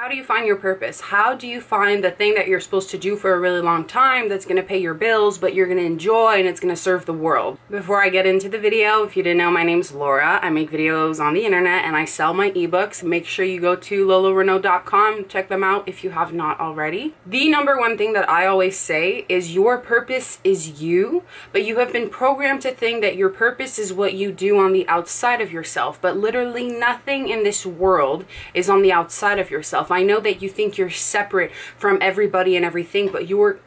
do you find your purpose? How do you find the thing that you're supposed to do for a really long time that's going to pay your bills, but you're going to enjoy and it's going to serve the world? Before I get into the video, if you didn't know, my name's Laura. I make videos on the internet and I sell my ebooks. Make sure you go to laulau.renaud.com, check them out if you have not already. The number one thing that I always say is your purpose is you, but you have been programmed to think that your purpose is what you do on the outside of yourself, but literally nothing in this world is on the outside of yourself. I know that you think you're separate from everybody and everything, but you're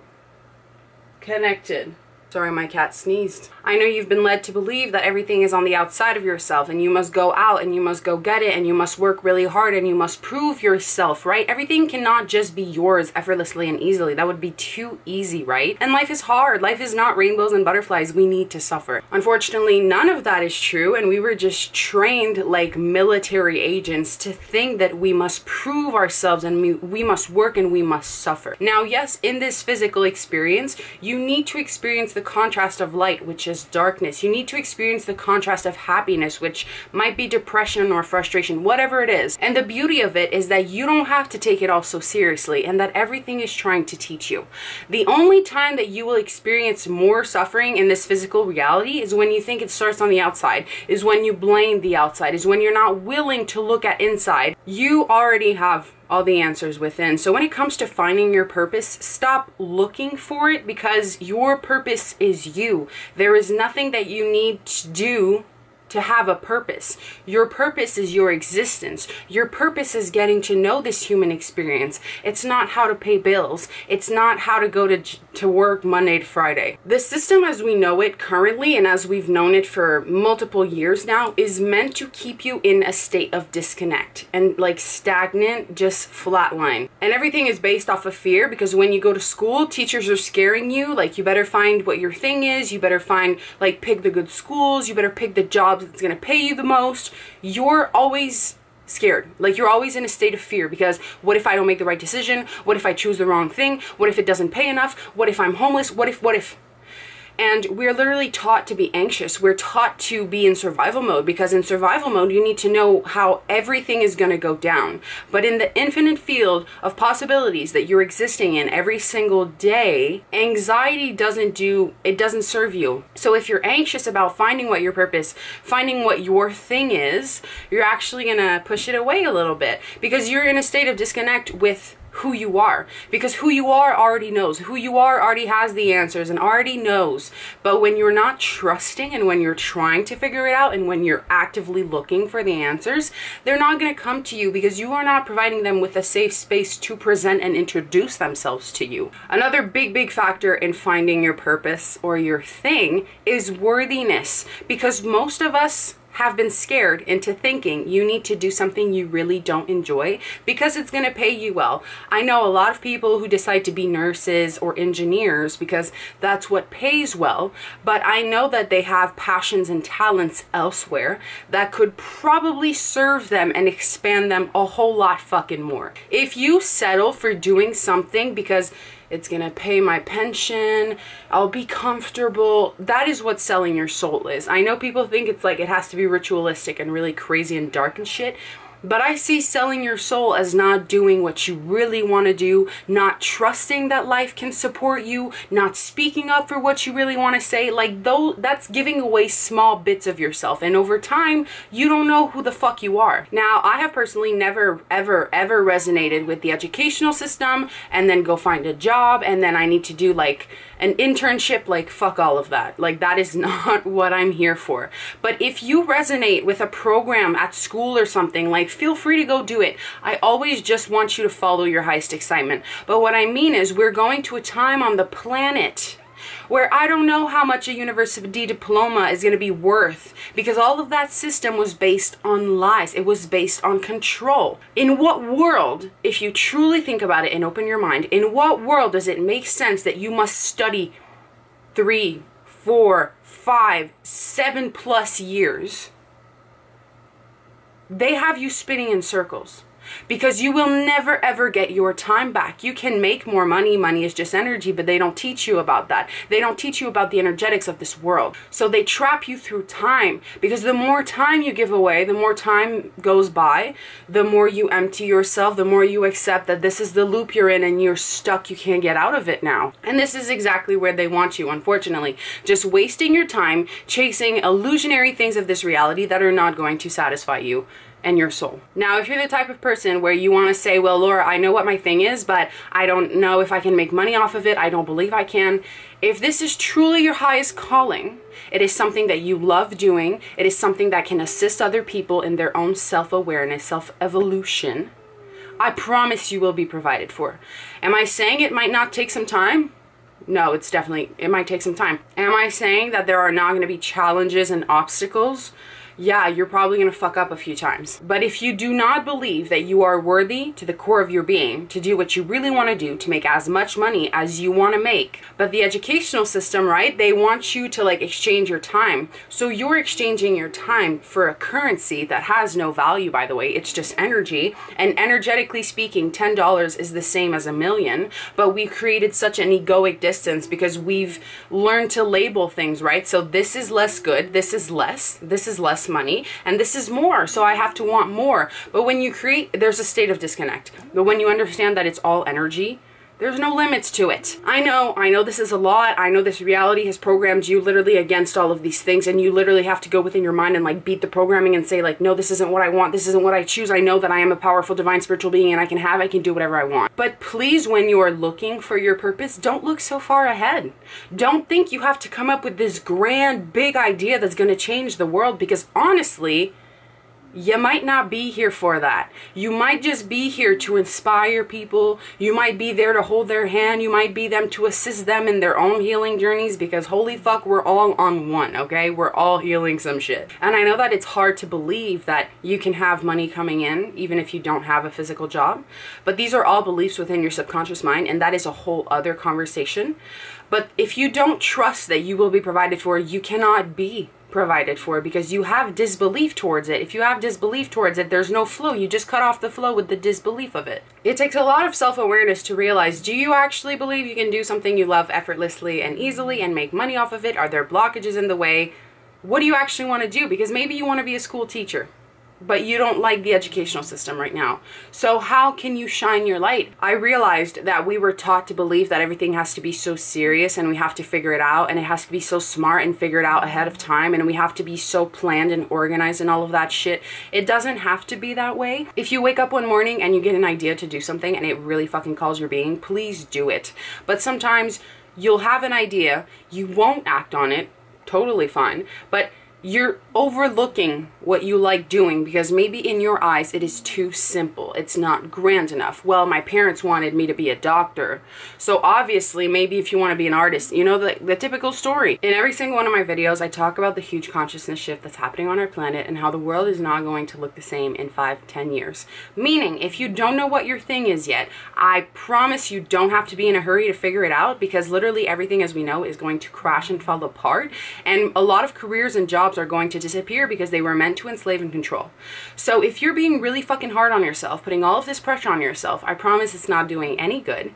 connected. Sorry, my cat sneezed. I know you've been led to believe that everything is on the outside of yourself and you must go out and you must go get it and you must work really hard and you must prove yourself, right? Everything cannot just be yours effortlessly and easily. That would be too easy, right? And life is hard. Life is not rainbows and butterflies. We need to suffer. Unfortunately, none of that is true, and we were just trained like military agents to think that we must prove ourselves and we must work and we must suffer. Now, yes, in this physical experience, you need to experience the contrast of light, which is darkness. You need to experience the contrast of happiness, which might be depression or frustration, whatever it is. And the beauty of it is that you don't have to take it all so seriously and that everything is trying to teach you. The only time that you will experience more suffering in this physical reality is when you think it starts on the outside, is when you blame the outside, is when you're not willing to look at inside. You already have all the answers within. So when it comes to finding your purpose, stop looking for it, because your purpose is you. There is nothing that you need to do to have a purpose. Your purpose is your existence. Your purpose is getting to know this human experience. It's not how to pay bills. It's not how to go to work Monday to Friday. The system as we know it currently, and as we've known it for multiple years now, is meant to keep you in a state of disconnect and like stagnant, just flatline. And everything is based off of fear, because when you go to school, teachers are scaring you, like you better find what your thing is, you better find, like, pick the good schools, you better pick the jobs that's going to pay you the most. You're always scared. Like, you're always in a state of fear, because what if I don't make the right decision? What if I choose the wrong thing? What if it doesn't pay enough? What if I'm homeless? What if? And we're literally taught to be anxious. We're taught to be in survival mode, because in survival mode, you need to know how everything is going to go down. But in the infinite field of possibilities that you're existing in every single day, anxiety doesn't serve you. So if you're anxious about finding what your purpose, finding what your thing is, you're actually going to push it away a little bit, because you're in a state of disconnect with who you are, because who you are already knows. Who you are already has the answers and already knows. But when you're not trusting, and when you're trying to figure it out, and when you're actively looking for the answers, they're not going to come to you, because you are not providing them with a safe space to present and introduce themselves to you. Another big factor in finding your purpose or your thing is worthiness, because most of us have been scared into thinking you need to do something you really don't enjoy because it's going to pay you well. I know a lot of people who decide to be nurses or engineers because that's what pays well, but I know that they have passions and talents elsewhere that could probably serve them and expand them a whole lot fucking more. If you settle for doing something because it's gonna pay my pension, I'll be comfortable, that is what selling your soul is. I know people think it's like it has to be ritualistic and really crazy and dark and shit, but I see selling your soul as not doing what you really want to do, not trusting that life can support you, not speaking up for what you really want to say. Like, that's giving away small bits of yourself, and over time you don't know who the fuck you are. Now, I have personally never ever resonated with the educational system and then go find a job and then I need to do like an internship. Like, fuck all of that. Like, that is not what I'm here for. But if you resonate with a program at school or something, like, feel free to go do it. I always just want you to follow your highest excitement. But what I mean is, we're going to a time on the planet where I don't know how much a university diploma is going to be worth, because all of that system was based on lies. It was based on control. In what world, if you truly think about it and open your mind, in what world does it make sense that you must study 3, 4, 5, 7+ years? They have you spinning in circles. because you will never ever get your time back. You can make more money. Money is just energy, but they don't teach you about that. They don't teach you about the energetics of this world. So they trap you through time, because the more time you give away, the more time goes by, the more you empty yourself, the more you accept that this is the loop you're in and you're stuck. You can't get out of it now. And this is exactly where they want you, unfortunately. Just wasting your time chasing illusionary things of this reality that are not going to satisfy you and your soul. Now, if you're the type of person where you want to say, well, Laura, I know what my thing is, but I don't know if I can make money off of it. I don't believe I can. If this is truly your highest calling, it is something that you love doing, it is something that can assist other people in their own self-awareness, self-evolution, I promise you will be provided for. Am I saying it might not take some time? No, it might take some time. Am I saying that there are not going to be challenges and obstacles? Yeah, you're probably going to fuck up a few times. But if you do not believe that you are worthy to the core of your being to do what you really want to do, to make as much money as you want to make, but the educational system, right, they want you to like exchange your time. So you're exchanging your time for a currency that has no value, by the way. It's just energy. And energetically speaking, $10 is the same as $1 million. But we've created such an egoic distance because we've learned to label things, right? So this is less good, this is less money, and this is more, so I have to want more. But when you create, there's a state of disconnect. But when you understand that it's all energy, there's no limits to it. I know this is a lot. I know this reality has programmed you literally against all of these things, and you literally have to go within your mind and like beat the programming and say like, no, this isn't what I want. This isn't what I choose. I know that I am a powerful divine spiritual being and I can do whatever I want. But please, when you are looking for your purpose, don't look so far ahead. Don't think you have to come up with this grand big idea that's going to change the world, because honestly, you might not be here for that. You might just be here to inspire people. You might be there to hold their hand. You might be them to assist them in their own healing journeys, because holy fuck, we're all on one, okay? We're all healing some shit. And I know that it's hard to believe that you can have money coming in even if you don't have a physical job, but these are all beliefs within your subconscious mind, and that is a whole other conversation. But if you don't trust that you will be provided for, you cannot be provided for, because you have disbelief towards it. If you have disbelief towards it, there's no flow. You just cut off the flow with the disbelief of it. It takes a lot of self-awareness to realize, do you actually believe you can do something you love effortlessly and easily and make money off of it? Are there blockages in the way? What do you actually want to do? Because maybe you want to be a school teacher, but you don't like the educational system right now. So how can you shine your light? I realized that we were taught to believe that everything has to be so serious and we have to figure it out, and it has to be so smart and figure it out ahead of time, and we have to be so planned and organized and all of that shit. It doesn't have to be that way. If you wake up one morning and you get an idea to do something and it really fucking calls your being, please do it. But sometimes you'll have an idea, you won't act on it, totally fine, but you're overlooking what you like doing because maybe in your eyes it is too simple. It's not grand enough. Well, my parents wanted me to be a doctor, so obviously maybe if you want to be an artist, you know, the typical story. In every single one of my videos, I talk about the huge consciousness shift that's happening on our planet and how the world is not going to look the same in 5-10 years. Meaning, if you don't know what your thing is yet, I promise you don't have to be in a hurry to figure it out, because literally everything as we know is going to crash and fall apart, and a lot of careers and jobs are going to disappear because they were meant to enslave and control. So if you're being really fucking hard on yourself, putting all of this pressure on yourself, I promise it's not doing any good.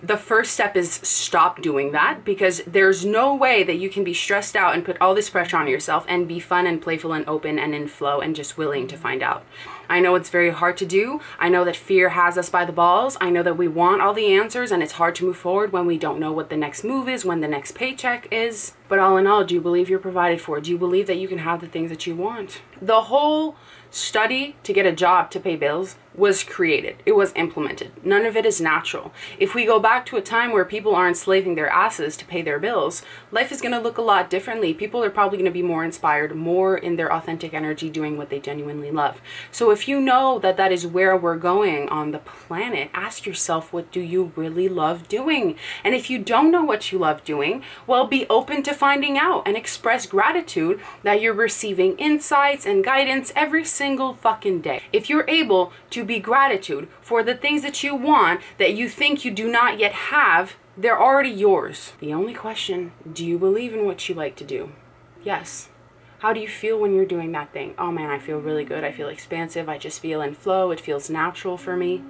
The first step is stop doing that, because there's no way that you can be stressed out and put all this pressure on yourself and be fun and playful and open and in flow and just willing to find out. I know it's very hard to do. I know that fear has us by the balls. I know that we want all the answers and it's hard to move forward when we don't know what the next move is, when the next paycheck is. But all in all, do you believe you're provided for? Do you believe that you can have the things that you want? The whole study to get a job to pay bills was created. It was implemented. None of it is natural. If we go back to a time where people are enslaving their asses to pay their bills, life is going to look a lot differently. People are probably going to be more inspired, more in their authentic energy, doing what they genuinely love. So if you know that that is where we're going on the planet, ask yourself, what do you really love doing? And if you don't know what you love doing, well, be open to finding out and express gratitude that you're receiving insights and guidance every single fucking day. If you're able to be gratitude for the things that you want that you think you do not yet have, they're already yours. The only question, do you believe in what you like to do? Yes. How do you feel when you're doing that thing? Oh man, I feel really good. I feel expansive. I just feel in flow. It feels natural for me.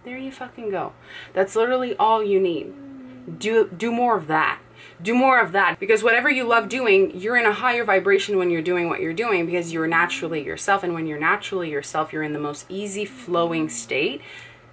There you fucking go. That's literally all you need. Do more of that. Do more of that, because whatever you love doing, you're in a higher vibration when you're doing what you're doing, because you're naturally yourself. And when you're naturally yourself, you're in the most easy flowing state.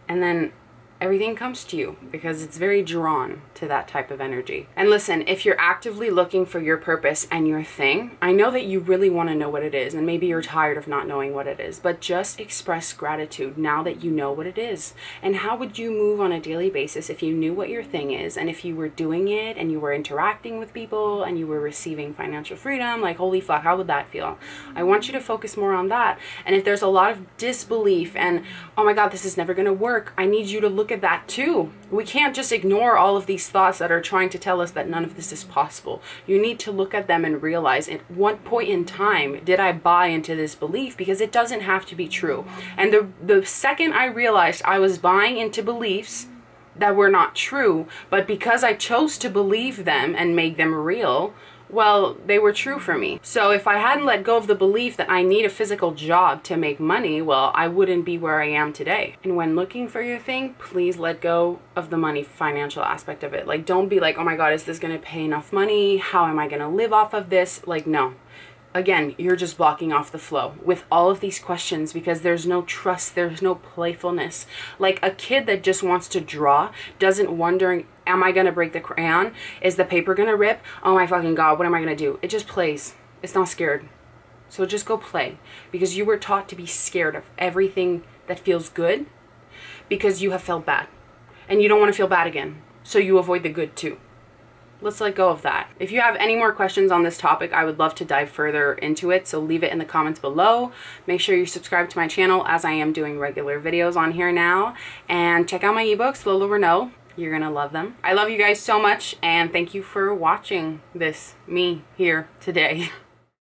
And then everything comes to you because it's very drawn to that type of energy. And listen, if you're actively looking for your purpose and your thing, I know that you really want to know what it is, and maybe you're tired of not knowing what it is, but just express gratitude now that you know what it is. And how would you move on a daily basis if you knew what your thing is, and if you were doing it and you were interacting with people and you were receiving financial freedom? Like, holy fuck, how would that feel? I want you to focus more on that. And if there's a lot of disbelief and, oh my God, this is never going to work, I need you to look at that too. We can't just ignore all of these thoughts that are trying to tell us that none of this is possible. You need to look at them and realize, at what point in time did I buy into this belief? Because it doesn't have to be true. And the second I realized I was buying into beliefs that were not true, but because I chose to believe them and make them real, well, they were true for me. So if I hadn't let go of the belief that I need a physical job to make money, well, I wouldn't be where I am today. And when looking for your thing, please let go of the money financial aspect of it. Like, don't be like, oh my God, is this gonna pay enough money? How am I gonna live off of this? Like, no. Again, you're just blocking off the flow with all of these questions, because there's no trust, there's no playfulness. Like a kid that just wants to draw doesn't wondering, am I gonna break the crayon? Is the paper gonna rip? Oh my fucking God, what am I gonna do? It just plays. It's not scared. So just go play, because you were taught to be scared of everything that feels good because you have felt bad and you don't want to feel bad again. So you avoid the good too. Let's let go of that. If you have any more questions on this topic, I would love to dive further into it, so leave it in the comments below. Make sure you subscribe to my channel, as I am doing regular videos on here now. And check out my ebooks, laura.renaud. You're gonna love them. I love you guys so much, and thank you for watching this, me here today.